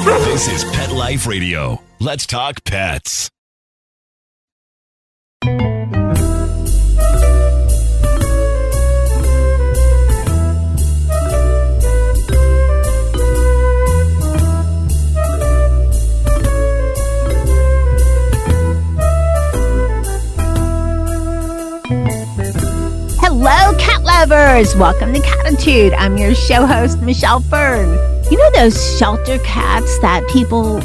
This is Pet Life Radio. Let's talk pets. Hello, cat lovers! Welcome to Cattitude. I'm your show host, Michelle Fern. You know those shelter cats that people,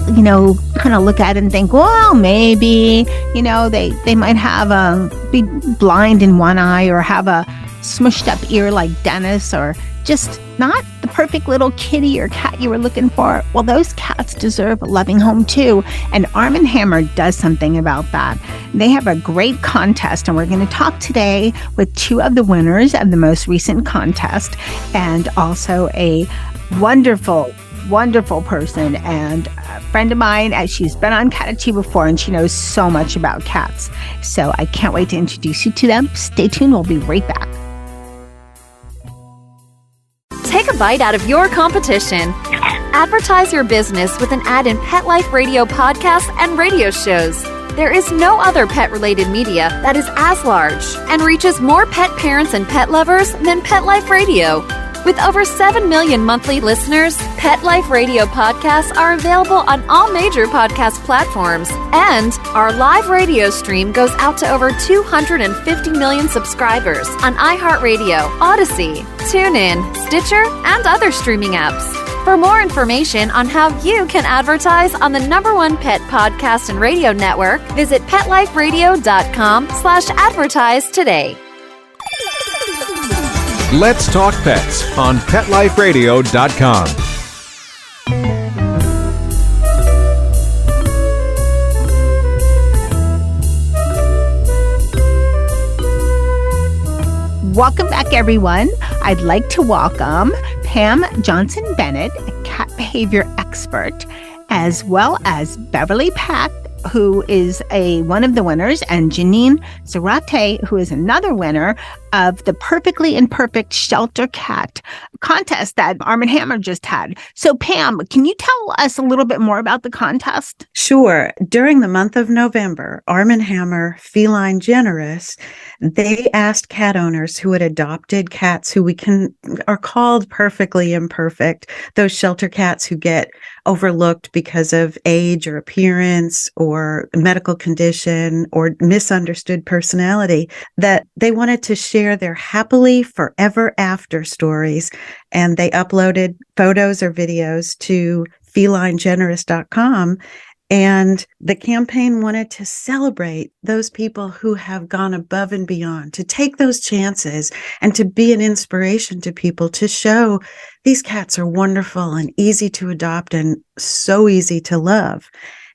kind of look at and think, well, maybe, they might have be blind in one eye or have a smushed up ear like Dennis, or just not the perfect little kitty or cat you were looking for. Well, those cats deserve a loving home too. And Arm & Hammer does something about that. They have a great contest, and we're going to talk today with two of the winners of the most recent contest, and also a wonderful person and a friend of mine, as she's been on Cattitude before, and she knows so much about cats. So I can't wait to introduce you to them. Stay tuned. We'll be right back. Take a bite out of your competition. Advertise your business with an ad in Pet Life Radio podcasts and radio shows. There is no other pet-related media that is as large and reaches more pet parents and pet lovers than Pet Life Radio. With over 7 million monthly listeners, Pet Life Radio podcasts are available on all major podcast platforms, and our live radio stream goes out to over 250 million subscribers on iHeartRadio, Odyssey, TuneIn, Stitcher, and other streaming apps. For more information on how you can advertise on the #1 pet podcast and radio network, visit PetLifeRadio.com/advertise today. Let's Talk Pets on PetLifeRadio.com. Welcome back, everyone. I'd like to welcome Pam Johnson-Bennett, a cat behavior expert, as well as Beverly Pack, who is one of the winners, and Janine Zarate, who is another winner of the Purrfectly Impurrfect Shelter Cat contest that Arm & Hammer just had. So Pam, can you tell us a little bit more about the contest? Sure. During the month of November, Arm & Hammer Feline Generous, they asked cat owners who had adopted cats who are called Purrfectly Imperfect, those shelter cats who get overlooked because of age or appearance or medical condition or misunderstood personality, that they wanted to share their Happily Furever After stories. And they uploaded photos or videos to felinegenerous.com. And the campaign wanted to celebrate those people who have gone above and beyond, to take those chances and to be an inspiration to people, to show these cats are wonderful and easy to adopt and so easy to love.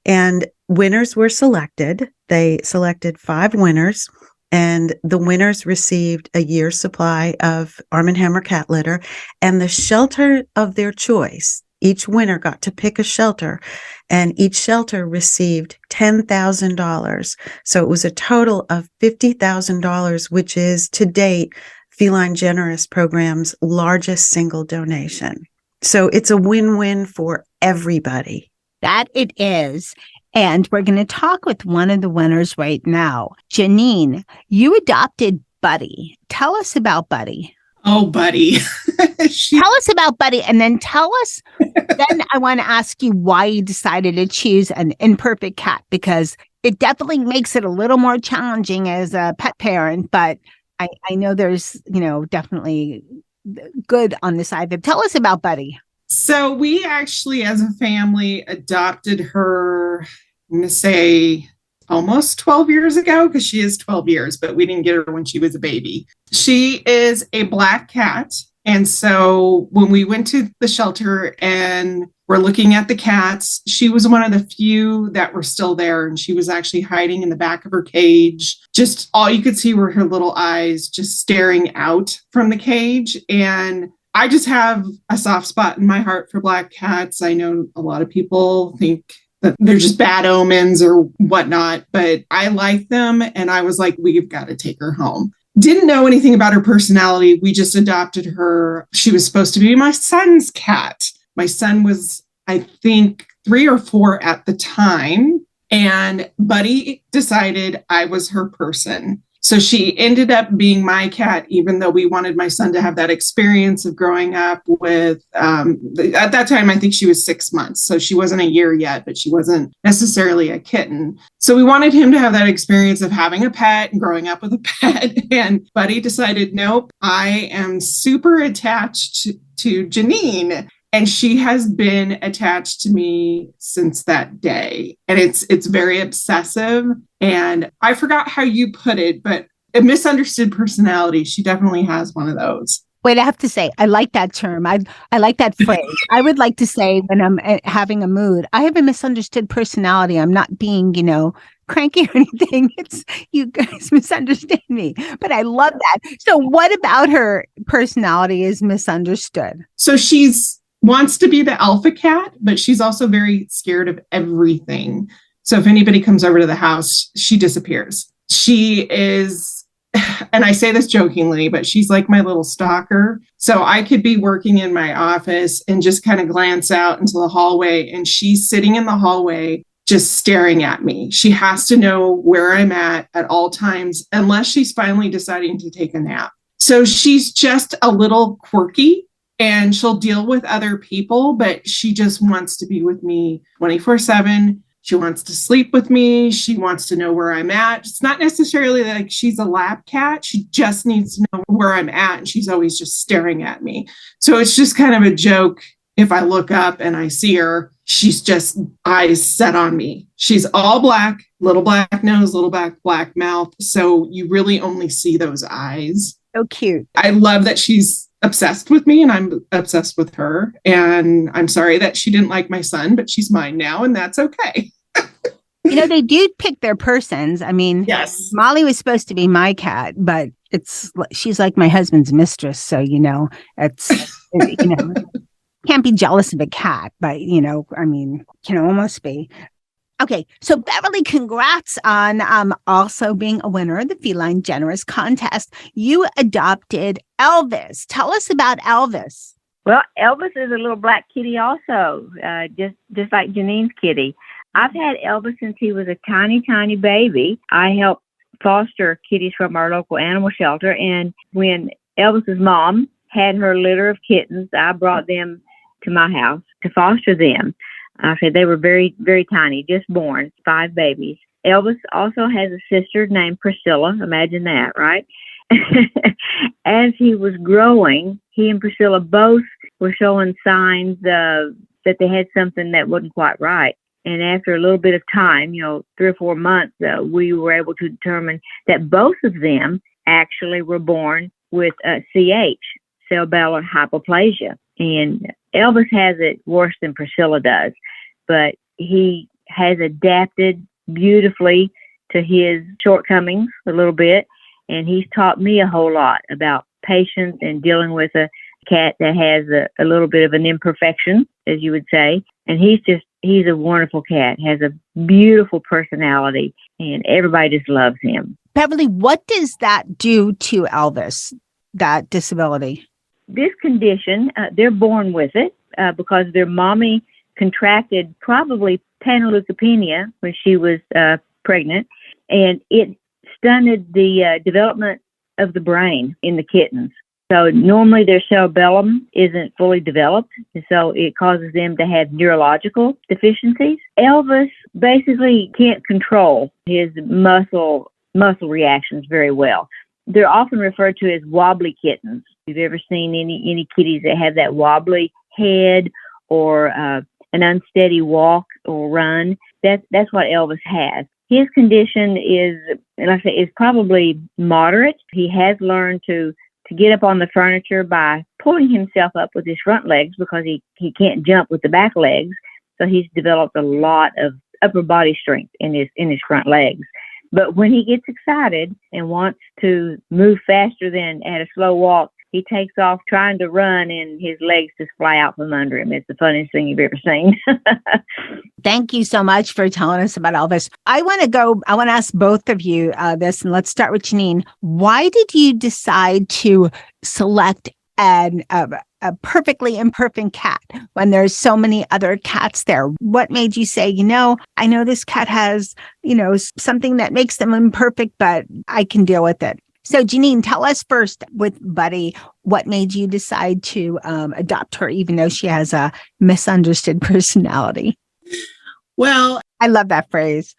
And winners were selected. They selected 5 winners, and the winners received a year's supply of Arm & Hammer cat litter and the shelter of their choice. Each winner got to pick a shelter, and each shelter received $10,000. So it was a total of $50,000, which is to date Feline Generous program's largest single donation. So it's a win-win for everybody. That it is. And we're going to talk with one of the winners right now. Janine, you adopted Buddy. Tell us about Buddy. Oh, Buddy. Tell us about Buddy, and then tell us, then I want to ask you why you decided to choose an imperfect cat, because it definitely makes it a little more challenging as a pet parent, but I know there's, definitely good on the side. But tell us about Buddy. So we actually, as a family, adopted her, I'm going to say almost 12 years ago, because she is 12 years, but we didn't get her when she was a baby. She is a black cat. And so when we went to the shelter and we're looking at the cats, she was one of the few that were still there. And she was actually hiding in the back of her cage. Just all you could see were her little eyes just staring out from the cage. And I just have a soft spot in my heart for black cats. I know a lot of people think that they're just bad omens or whatnot, but I like them. And I was like, we've got to take her home. Didn't know anything about her personality. We just adopted her. She was supposed to be my son's cat. My son was, I think, 3 or 4 at the time. And Buddy decided I was her person. So she ended up being my cat, even though we wanted my son to have that experience of growing up with, at that time, I think she was 6 months. So she wasn't a year yet, but she wasn't necessarily a kitten. So we wanted him to have that experience of having a pet and growing up with a pet. And Buddy decided, nope, I am super attached to Janine. And she has been attached to me since that day. And it's very obsessive. And I forgot how you put it, but a misunderstood personality. She definitely has one of those. Wait, I have to say, I like that term. I like that phrase. I would like to say when I'm having a mood, I have a misunderstood personality. I'm not being, cranky or anything. It's you guys misunderstand me, but I love that. So what about her personality is misunderstood? So wants to be the alpha cat, but she's also very scared of everything. So if anybody comes over to the house, she disappears. She is, and I say this jokingly, but she's like my little stalker. So I could be working in my office and just kind of glance out into the hallway, and she's sitting in the hallway just staring at me. She has to know where I'm at all times, unless she's finally deciding to take a nap. So she's just a little quirky. And she'll deal with other people, but she just wants to be with me 24/7. She wants to sleep with me. She wants to know where I'm at. It's not necessarily like she's a lap cat. She just needs to know where I'm at. And she's always just staring at me. So it's just kind of a joke. If I look up and I see her, she's just eyes set on me. She's all black, little black nose, little black mouth. So you really only see those eyes. So cute. I love that she's obsessed with me and I'm obsessed with her. And I'm sorry that she didn't like my son, but she's mine now and that's okay. They do pick their persons. I mean, yes, Molly was supposed to be my cat, but she's like my husband's mistress. So, it's, can't be jealous of a cat, but, can almost be. Okay, so Beverly, congrats on also being a winner of the Feline Generous contest. You adopted Elvis. Tell us about Elvis. Well, Elvis is a little black kitty also, just like Janine's kitty. I've had Elvis since he was a tiny, tiny baby. I helped foster kitties from our local animal shelter, and when Elvis's mom had her litter of kittens, I brought them to my house to foster them. I said they were very, very tiny, just born, 5 babies. Elvis also has a sister named Priscilla. Imagine that, right? As he was growing, he and Priscilla both were showing signs that they had something that wasn't quite right. And after a little bit of time, 3 or 4 months, we were able to determine that both of them actually were born with CH, cerebellar hypoplasia. And Elvis has it worse than Priscilla does, but he has adapted beautifully to his shortcomings a little bit. And he's taught me a whole lot about patience and dealing with a cat that has a little bit of an imperfection, as you would say. And he's a wonderful cat, has a beautiful personality, and everybody just loves him. Beverly, what does that do to Elvis, that disability? This condition, they're born with it because their mommy contracted probably panleukopenia when she was pregnant, and it stunted the development of the brain in the kittens. So normally their cerebellum isn't fully developed, and so it causes them to have neurological deficiencies. Elvis basically can't control his muscle reactions very well. They're often referred to as wobbly kittens. If you've ever seen any kitties that have that wobbly head or an unsteady walk or run, that's what Elvis has. His condition is, like I say, is probably moderate. He has learned to get up on the furniture by pulling himself up with his front legs because he can't jump with the back legs. So he's developed a lot of upper body strength in his front legs. But when he gets excited and wants to move faster than at a slow walk, he takes off trying to run and his legs just fly out from under him. It's the funniest thing you've ever seen. Thank you so much for telling us about Elvis. I want to ask both of you this, and let's start with Janine. Why did you decide to select an a perfectly imperfect cat when there's so many other cats there? What made you say, I know this cat has, something that makes them imperfect, but I can deal with it? So Janine, tell us first with Buddy, what made you decide to adopt her, even though she has a misunderstood personality? Well, I love that phrase.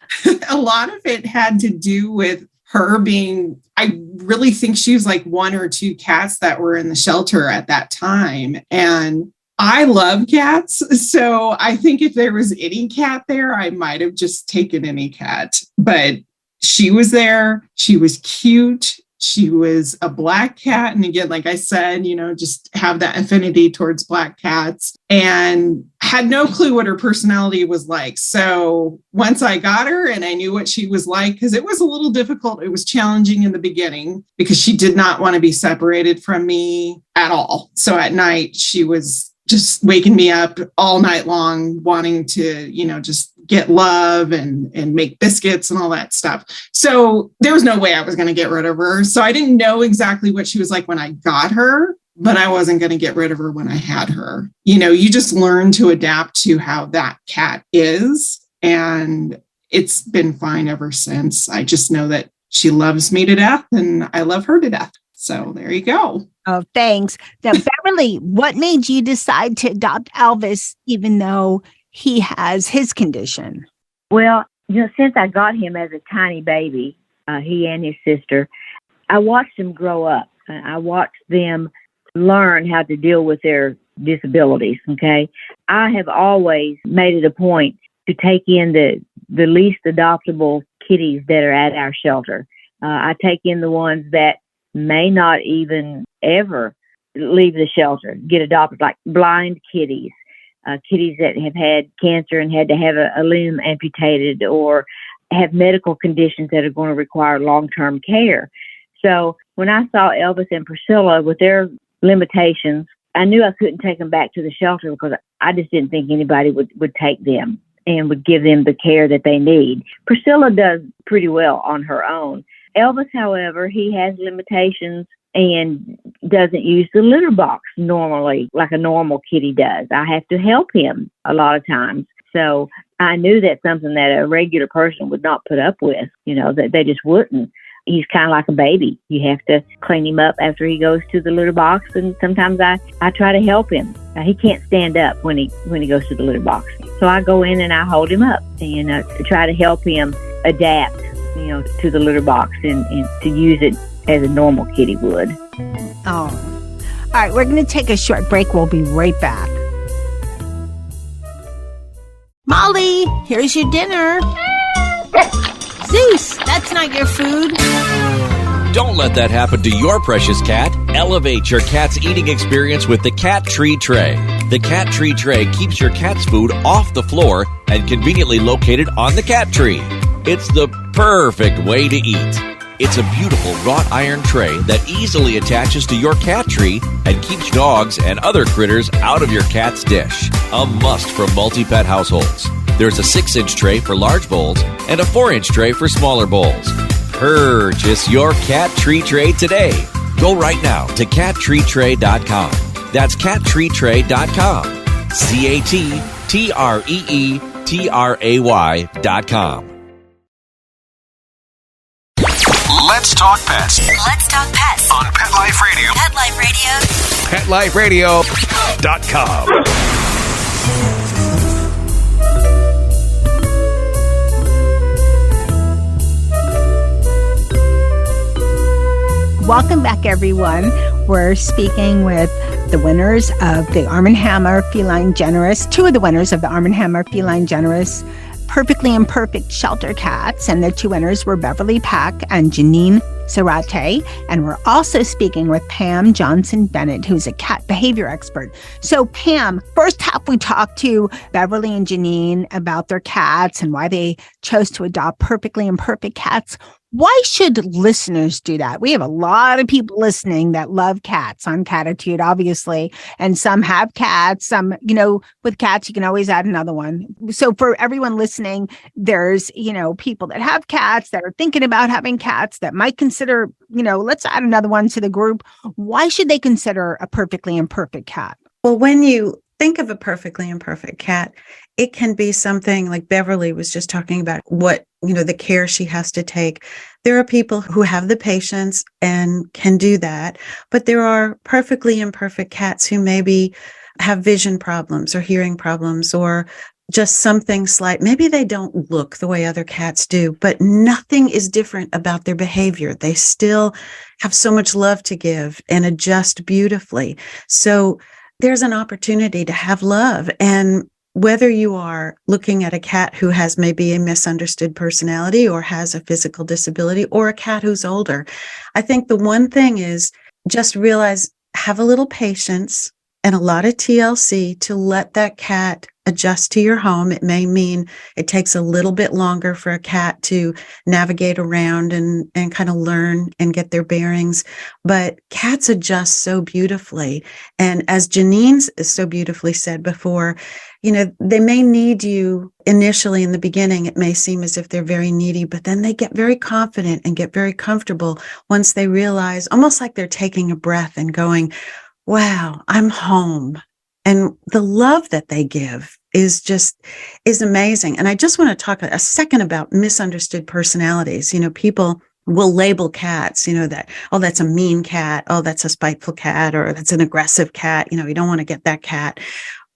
A lot of it had to do with her being, I really think she was like one or two cats that were in the shelter at that time. And I love cats. So I think if there was any cat there, I might have just taken any cat. But she was there. She was cute. She was a black cat. And again, like I said, just have that affinity towards black cats, and had no clue what her personality was like. So once I got her and I knew what she was like, because it was a little difficult, it was challenging in the beginning because she did not want to be separated from me at all. So at night, she was just waking me up all night long, wanting to, just get love and make biscuits and all that stuff. So there was no way I was going to get rid of her. So I didn't know exactly what she was like when I got her, but I wasn't going to get rid of her when I had her. You just learn to adapt to how that cat is. And it's been fine ever since. I just know that she loves me to death and I love her to death. So there you go. Oh, thanks. Now, Beverly, what made you decide to adopt Elvis, even though he has his condition? Well, since I got him as a tiny baby, he and his sister, I watched them grow up. I watched them learn how to deal with their disabilities, okay? I have always made it a point to take in the least adoptable kitties that are at our shelter. I take in the ones that may not even ever leave the shelter, get adopted, like blind kitties, kitties that have had cancer and had to have a limb amputated, or have medical conditions that are going to require long-term care. So when I saw Elvis and Priscilla with their limitations, I knew I couldn't take them back to the shelter because I just didn't think anybody would take them and would give them the care that they need. Priscilla does pretty well on her own. Elvis, however, he has limitations and doesn't use the litter box normally like a normal kitty does. I have to help him a lot of times. So I knew that's something that a regular person would not put up with, that they just wouldn't. He's kind of like a baby. You have to clean him up after he goes to the litter box, and sometimes I try to help him. He can't stand up when he goes to the litter box. So I go in and I hold him up and to try to help him adapt, to the litter box and to use it as a normal kitty would. Oh. All right, we're going to take a short break. We'll be right back. Molly, here's your dinner. Zeus, that's not your food. Don't let that happen to your precious cat. Elevate your cat's eating experience with the Cat Tree Tray. The Cat Tree Tray keeps your cat's food off the floor and conveniently located on the cat tree. It's the perfect way to eat. It's a beautiful wrought iron tray that easily attaches to your cat tree and keeps dogs and other critters out of your cat's dish. A must for multi-pet households. There's a 6-inch tray for large bowls and a 4-inch tray for smaller bowls. Purchase your Cat Tree Tray today. Go right now to cattreetray.com. That's cattreetray.com. cattreetray.com. Let's talk pets. Let's talk pets On Pet Life Radio. Pet Life Radio. PetLifeRadio.com. Welcome back, everyone. We're speaking with the winners of the Arm & Hammer Feline Generous, two of the winners of the Arm & Hammer Feline Generous Purrfectly Impurrfect Shelter Cats, and the two winners were Beverly Pack and Janine Zarate. And we're also speaking with Pam Johnson-Bennett, who's a cat behavior expert. So Pam, first half we talked to Beverly and Janine about their cats and why they chose to adopt Purrfectly Impurrfect cats. Why should listeners do that? We have a lot of people listening that love cats on Cattitude, obviously, and some have cats. Some, with cats, you can always add another one. So for everyone listening, there's, people that have cats that are thinking about having cats that might consider, let's add another one to the group. Why should they consider a perfectly imperfect cat? Well, when you think of a perfectly imperfect cat, it can be something like Beverly was just talking about, what, the care she has to take. There are people who have the patience and can do that, but there are perfectly imperfect cats who maybe have vision problems or hearing problems or just something slight. Maybe they don't look the way other cats do, but nothing is different about their behavior. They still have so much love to give and adjust beautifully. So there's an opportunity to have love. And whether you are looking at a cat who has maybe a misunderstood personality or has a physical disability, or a cat who's older, I think the one thing is just realize, have a little patience and a lot of TLC to let that cat adjust to your home. It may mean it takes a little bit longer for a cat to navigate around and kind of learn and get their bearings, but cats adjust so beautifully. And as Janine so beautifully said before, they may need you initially in the beginning. It may seem as if they're very needy, but then they get very confident and get very comfortable once they realize, almost like they're taking a breath and going, wow, I'm home. And the love that they give is amazing. And I just want to talk a second about misunderstood personalities. People will label cats, that, oh, that's a mean cat. Oh, that's a spiteful cat, or that's an aggressive cat. You don't want to get that cat.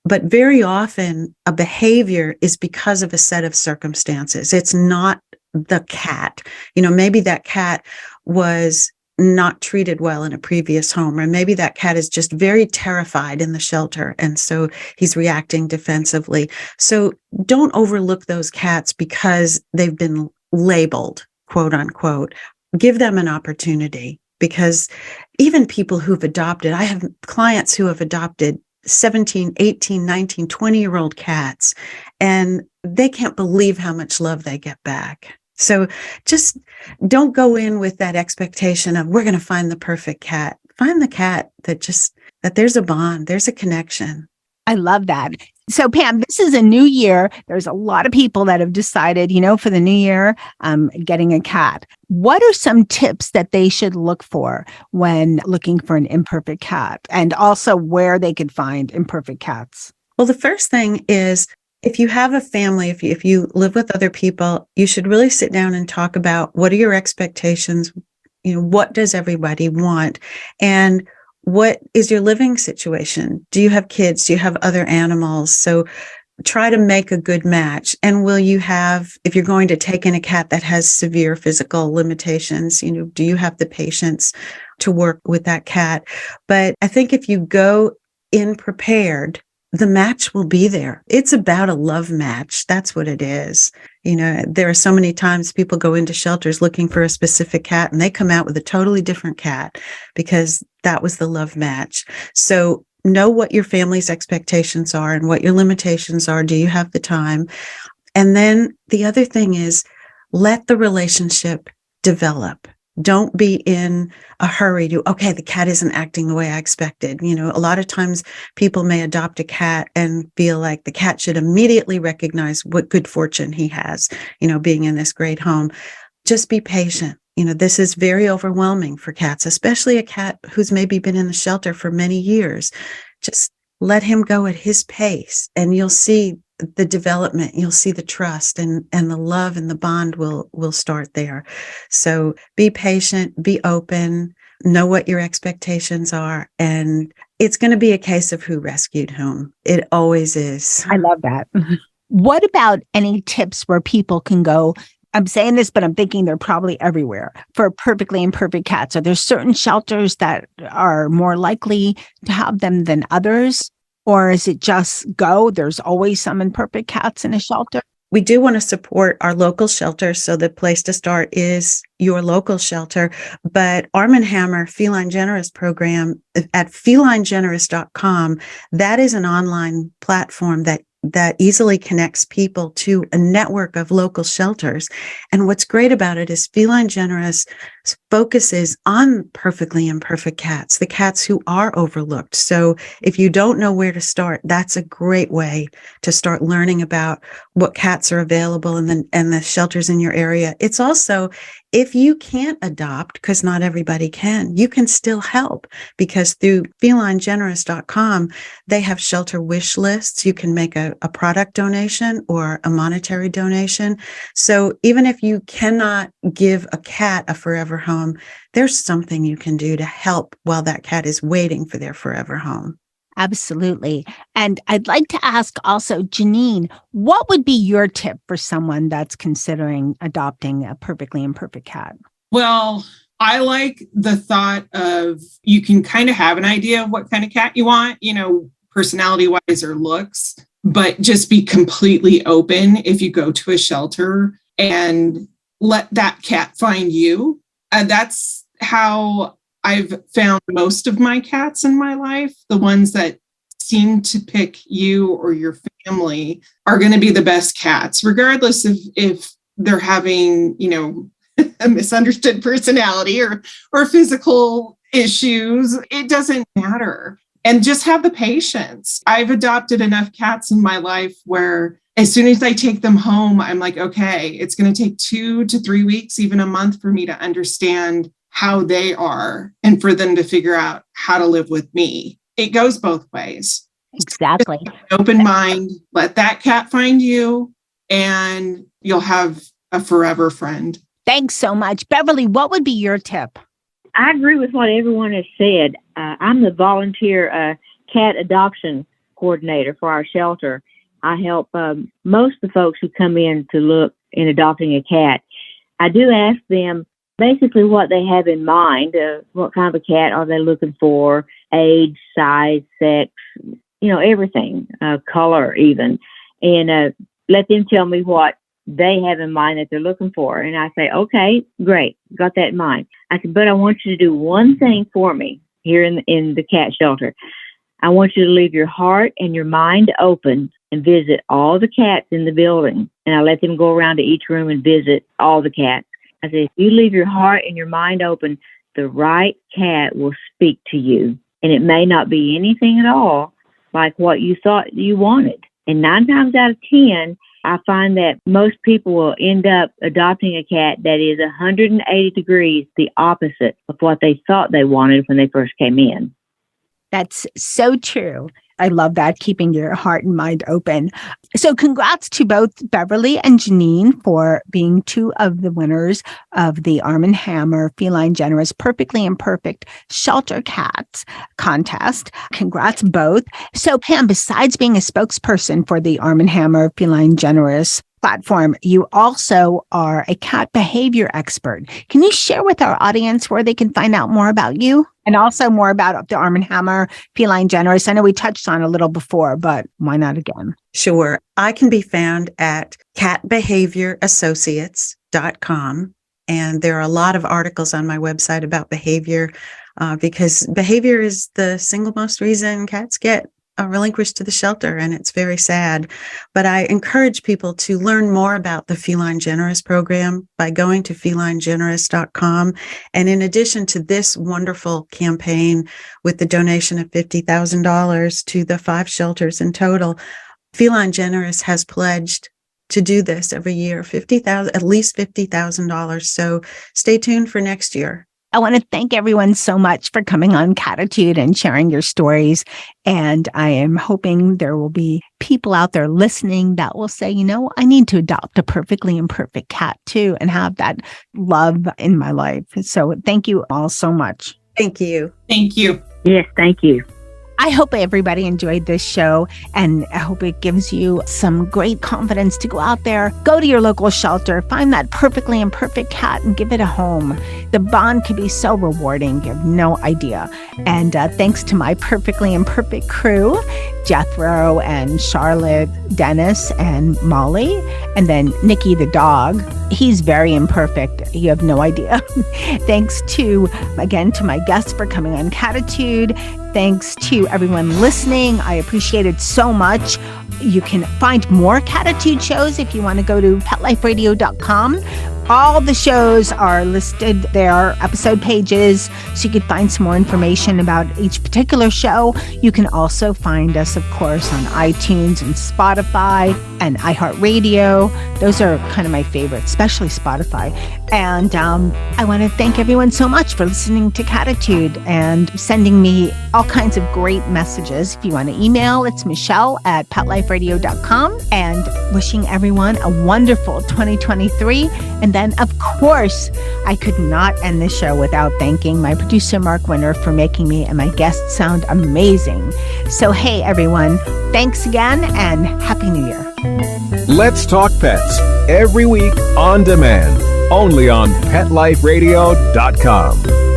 But very often a behavior is because of a set of circumstances. It's not the cat. Maybe that cat was not treated well in a previous home, or maybe that cat is just very terrified in the shelter, and so he's reacting defensively. So don't overlook those cats because they've been labeled, quote unquote. Give them an opportunity, because even people who've adopted, I have clients who have adopted 17, 18, 19, 20-year-old cats, and they can't believe how much love they get back. So just don't go in with that expectation of, we're going to find the perfect cat. Find the cat that there's a bond, there's a connection. I love that. So Pam, this is a new year. There's a lot of people that have decided, for the new year, getting a cat. What are some tips that they should look for when looking for an imperfect cat, and also where they could find imperfect cats? Well, the first thing is, if you have a family, if you live with other people, you should really sit down and talk about, what are your expectations? What does everybody want? And what is your living situation? Do you have kids? Do you have other animals? So try to make a good match. And will you have, if you're going to take in a cat that has severe physical limitations, do you have the patience to work with that cat? But I think if you go in prepared, the match will be there. It's about a love match. That's what it is. There are so many times people go into shelters looking for a specific cat, and they come out with a totally different cat because that was the love match. So know what your family's expectations are and what your limitations are. Do you have the time? And then the other thing is, let the relationship develop. Don't be in a hurry to, okay, the cat isn't acting the way I expected. A lot of times people may adopt a cat and feel like the cat should immediately recognize what good fortune he has, being in this great home. Just be patient. This is very overwhelming for cats, especially a cat who's maybe been in the shelter for many years. Just let him go at his pace, and you'll see the development, you'll see the trust, and the love and the bond will start there. So be patient, be open, know what your expectations are, and it's going to be a case of who rescued whom. It always is. I love that. What about any tips where people can go? I'm saying this, but I'm thinking they're probably everywhere, for perfectly imperfect cats. Are there certain shelters that are more likely to have them than others? Or is it just go? There's always some imperfect cats in a shelter. We do want to support our local shelters, so the place to start is your local shelter. But Arm & Hammer Feline Generous program at felinegenerous.com, that is an online platform that that easily connects people to a network of local shelters. And what's great about it is Feline Generous focuses on perfectly imperfect cats, the cats who are overlooked. So if you don't know where to start, that's a great way to start learning about what cats are available and the shelters in your area. It's also, if you can't adopt, because not everybody can, you can still help, because through felinegenerous.com, they have shelter wish lists. You can make a product donation or a monetary donation. So even if you cannot give a cat a forever home, there's something you can do to help while that cat is waiting for their forever home. Absolutely. And I'd like to ask also, Janine, what would be your tip for someone that's considering adopting a perfectly imperfect cat? Well, I like the thought of you can kind of have an idea of what kind of cat you want, personality wise or looks, but just be completely open if you go to a shelter and let that cat find you. That's how I've found most of my cats in my life. The ones that seem to pick you or your family are going to be the best cats, regardless of if they're having, a misunderstood personality or physical issues. It doesn't matter. And just have the patience. I've adopted enough cats in my life where as soon as I take them home, I'm like, okay, it's going to take 2 to 3 weeks, even a month for me to understand how they are and for them to figure out how to live with me. It goes both ways. Exactly. Open mind, let that cat find you, and you'll have a forever friend. Thanks so much. Beverly, what would be your tip? I agree with what everyone has said. I'm the volunteer cat adoption coordinator for our shelter. I help most of the folks who come in to look in adopting a cat. I do ask them basically what they have in mind, what kind of a cat are they looking for, age, size, sex, everything, color even, and let them tell me what they have in mind that they're looking for. And I say, okay, great, got that in mind. I said, but I want you to do one thing for me here in the cat shelter. I want you to leave your heart and your mind open and visit all the cats in the building. And I let them go around to each room and visit all the cats. I said, if you leave your heart and your mind open, the right cat will speak to you. And it may not be anything at all like what you thought you wanted. And 9 times out of 10, I find that most people will end up adopting a cat that is 180 degrees the opposite of what they thought they wanted when they first came in. That's so true. I love that, keeping your heart and mind open. So congrats to both Beverly and Janine for being 2 of the winners of the Arm & Hammer Feline Generous Perfectly Imperfect Shelter Cats contest. Congrats both. So Pam, besides being a spokesperson for the Arm & Hammer Feline Generous platform, you also are a cat behavior expert. Can you share with our audience where they can find out more about you and also more about the Arm & Hammer Feline Generous? I know we touched on it a little before, but why not again? Sure. I can be found at catbehaviораssociates.com. And there are a lot of articles on my website about behavior because behavior is the single most reason cats get relinquished to the shelter, and it's very sad. But I encourage people to learn more about the Feline Generous program by going to felinegenerous.com. And in addition to this wonderful campaign with the donation of $50,000 to the 5 shelters in total, Feline Generous has pledged to do this every year, at least $50,000. So stay tuned for next year. I want to thank everyone so much for coming on Cattitude and sharing your stories. And I am hoping there will be people out there listening that will say, I need to adopt a perfectly imperfect cat too and have that love in my life. So thank you all so much. Thank you. Thank you. Yes, thank you. I hope everybody enjoyed this show, and I hope it gives you some great confidence to go out there, go to your local shelter, find that perfectly imperfect cat and give it a home. The bond can be so rewarding. You have no idea. And thanks to my perfectly imperfect crew, Jethro and Charlotte, Dennis and Molly, and then Nikki the dog. He's very imperfect. You have no idea. Thanks again to my guests for coming on Cattitude. thanks to everyone listening. I appreciate it so much. You can find more Cattitude shows if you want to go to PetLifeRadio.com. All the shows are listed there, episode pages, so you can find some more information about each particular show. You can also find us, of course, on iTunes and Spotify and iHeartRadio. Those are kind of my favorites, especially Spotify. And I want to thank everyone so much for listening to Cattitude and sending me all kinds of great messages. If you want to email, it's Michelle@PetLifeRadio.com, and wishing everyone a wonderful 2023. And then, of course, I could not end the show without thanking my producer, Mark Winter, for making me and my guests sound amazing. So, hey, everyone, thanks again and Happy New Year. Let's Talk Pets, every week on demand, only on PetLifeRadio.com.